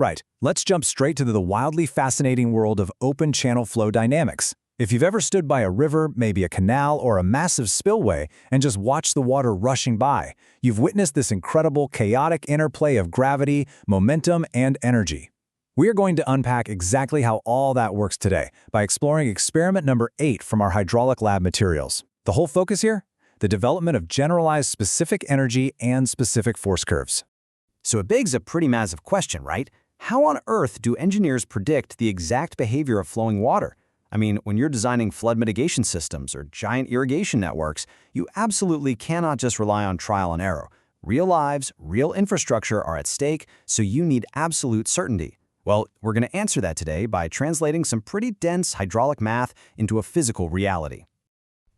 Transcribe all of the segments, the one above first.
Right, let's jump straight to the wildly fascinating world of open channel flow dynamics. If you've ever stood by a river, maybe a canal or a massive spillway, and just watched the water rushing by, you've witnessed this incredible, chaotic interplay of gravity, momentum, and energy. We are going to unpack exactly how all that works today by exploring experiment number 8 from our hydraulic lab materials. The whole focus here? The development of generalized specific energy and specific force curves. So it begs a pretty massive question, right? How on earth do engineers predict the exact behavior of flowing water? I mean, when you're designing flood mitigation systems or giant irrigation networks, you absolutely cannot just rely on trial and error. Real lives, real infrastructure are at stake, so you need absolute certainty. Well, we're going to answer that today by translating some pretty dense hydraulic math into a physical reality.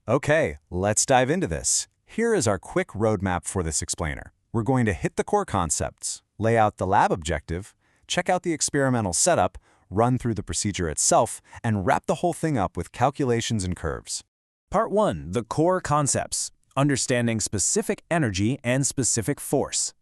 Okay, let's dive into this. Here is our quick roadmap for this explainer. We're going to hit the core concepts, lay out the lab objective, check out the experimental setup, run through the procedure itself, and wrap the whole thing up with calculations and curves. Part 1. The core concepts. Understanding specific energy and specific force.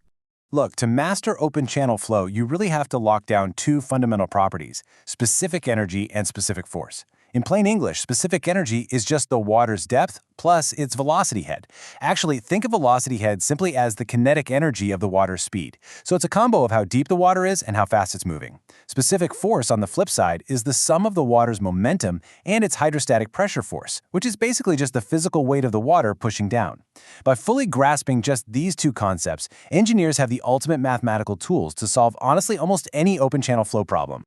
Look, to master open channel flow, you really have to lock down two fundamental properties, specific energy and specific force. In plain English, specific energy is just the water's depth plus its velocity head. Actually, think of velocity head simply as the kinetic energy of the water's speed. So it's a combo of how deep the water is and how fast it's moving. Specific force, on the flip side, is the sum of the water's momentum and its hydrostatic pressure force, which is basically just the physical weight of the water pushing down. By fully grasping just these two concepts, engineers have the ultimate mathematical tools to solve honestly almost any open channel flow problem.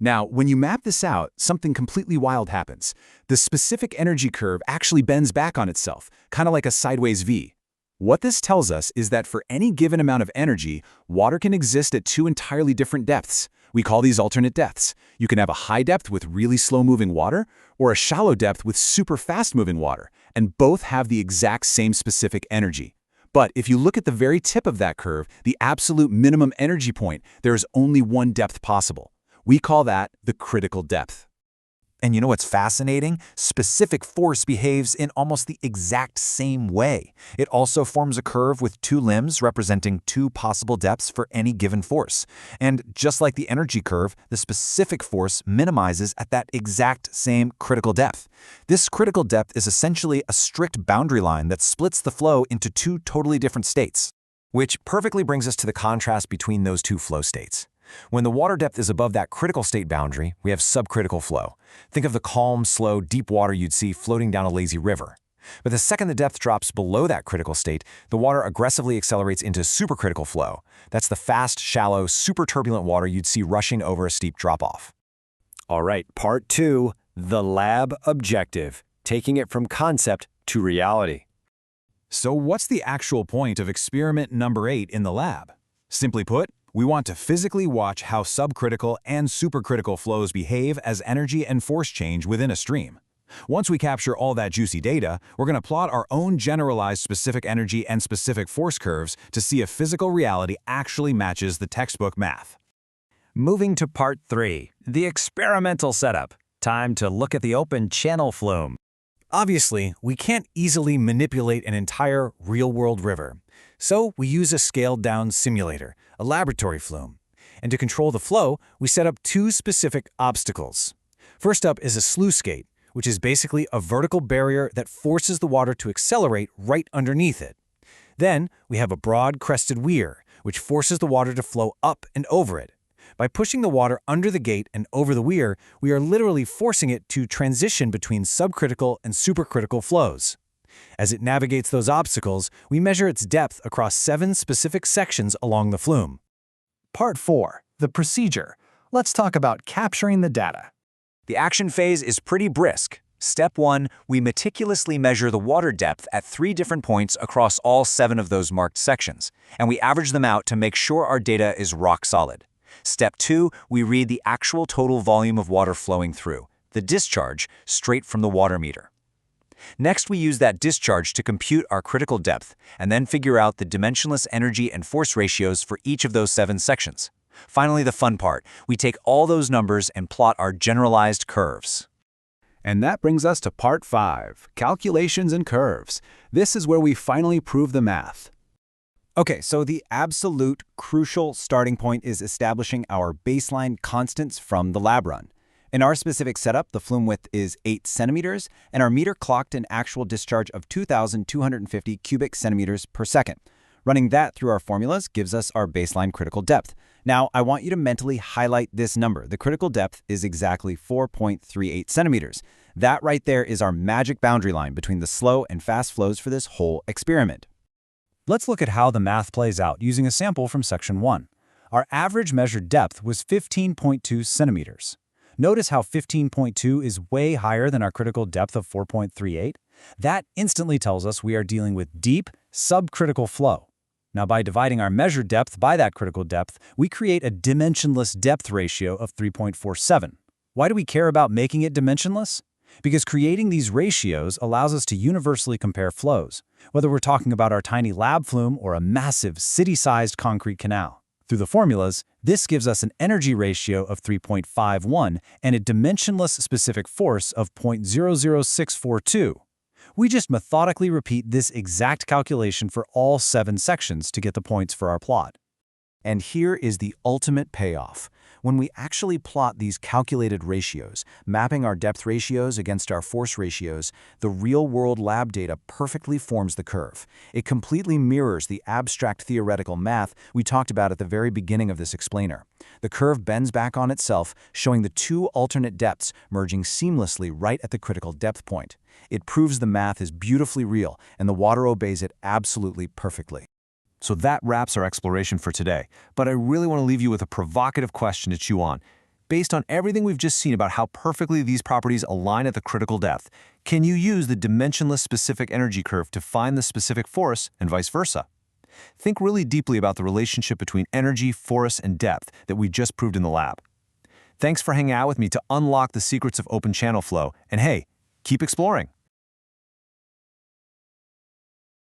Now, when you map this out, something completely wild happens. The specific energy curve actually bends back on itself, kind of like a sideways V. What this tells us is that for any given amount of energy, water can exist at two entirely different depths. We call these alternate depths. You can have a high depth with really slow-moving water, or a shallow depth with super fast-moving water, and both have the exact same specific energy. But if you look at the very tip of that curve, the absolute minimum energy point, there is only one depth possible. We call that the critical depth. And you know what's fascinating? Specific force behaves in almost the exact same way. It also forms a curve with two limbs representing two possible depths for any given force. And just like the energy curve, the specific force minimizes at that exact same critical depth. This critical depth is essentially a strict boundary line that splits the flow into two totally different states, which perfectly brings us to the contrast between those two flow states. When the water depth is above that critical state boundary, we have subcritical flow. Think of the calm, slow, deep water you'd see floating down a lazy river. But the second the depth drops below that critical state, the water aggressively accelerates into supercritical flow. That's the fast, shallow, super turbulent water you'd see rushing over a steep drop-off. All right, part 2, the lab objective, taking it from concept to reality. So what's the actual point of experiment number 8 in the lab? Simply put, we want to physically watch how subcritical and supercritical flows behave as energy and force change within a stream. Once we capture all that juicy data, we're going to plot our own generalized specific energy and specific force curves to see if physical reality actually matches the textbook math. Moving to part 3, the experimental setup. Time to look at the open channel flume. Obviously, we can't easily manipulate an entire real-world river. So we use a scaled-down simulator, a laboratory flume. And to control the flow, we set up two specific obstacles. First up is a sluice gate, which is basically a vertical barrier that forces the water to accelerate right underneath it. Then we have a broad crested weir, which forces the water to flow up and over it. By pushing the water under the gate and over the weir, we are literally forcing it to transition between subcritical and supercritical flows. As it navigates those obstacles, we measure its depth across 7 specific sections along the flume. Part 4, the procedure. Let's talk about capturing the data. The action phase is pretty brisk. Step 1, we meticulously measure the water depth at 3 different points across all 7 of those marked sections, and we average them out to make sure our data is rock solid. Step 2, we read the actual total volume of water flowing through, the discharge, straight from the water meter. Next, we use that discharge to compute our critical depth, and then figure out the dimensionless energy and force ratios for each of those 7 sections. Finally, the fun part, we take all those numbers and plot our generalized curves. And that brings us to part 5, calculations and curves. This is where we finally prove the math. Okay, so the absolute crucial starting point is establishing our baseline constants from the lab run. In our specific setup, the flume width is 8 centimeters, and our meter clocked an actual discharge of 2,250 cubic centimeters per second. Running that through our formulas gives us our baseline critical depth. Now, I want you to mentally highlight this number. The critical depth is exactly 4.38 centimeters. That right there is our magic boundary line between the slow and fast flows for this whole experiment. Let's look at how the math plays out using a sample from Section 1. Our average measured depth was 15.2 centimeters. Notice how 15.2 is way higher than our critical depth of 4.38? That instantly tells us we are dealing with deep, subcritical flow. Now, by dividing our measured depth by that critical depth, we create a dimensionless depth ratio of 3.47. Why do we care about making it dimensionless? Because creating these ratios allows us to universally compare flows, whether we're talking about our tiny lab flume or a massive city-sized concrete canal. Through the formulas, this gives us an energy ratio of 3.51 and a dimensionless specific force of 0.00642. We just methodically repeat this exact calculation for all 7 sections to get the points for our plot. And here is the ultimate payoff. When we actually plot these calculated ratios, mapping our depth ratios against our force ratios, the real-world lab data perfectly forms the curve. It completely mirrors the abstract theoretical math we talked about at the very beginning of this explainer. The curve bends back on itself, showing the 2 alternate depths merging seamlessly right at the critical depth point. It proves the math is beautifully real, and the water obeys it absolutely perfectly. So that wraps our exploration for today, but I really want to leave you with a provocative question to chew on. Based on everything we've just seen about how perfectly these properties align at the critical depth, can you use the dimensionless specific energy curve to find the specific force and vice versa? Think really deeply about the relationship between energy, force, and depth that we just proved in the lab. Thanks for hanging out with me to unlock the secrets of open channel flow, and hey, keep exploring.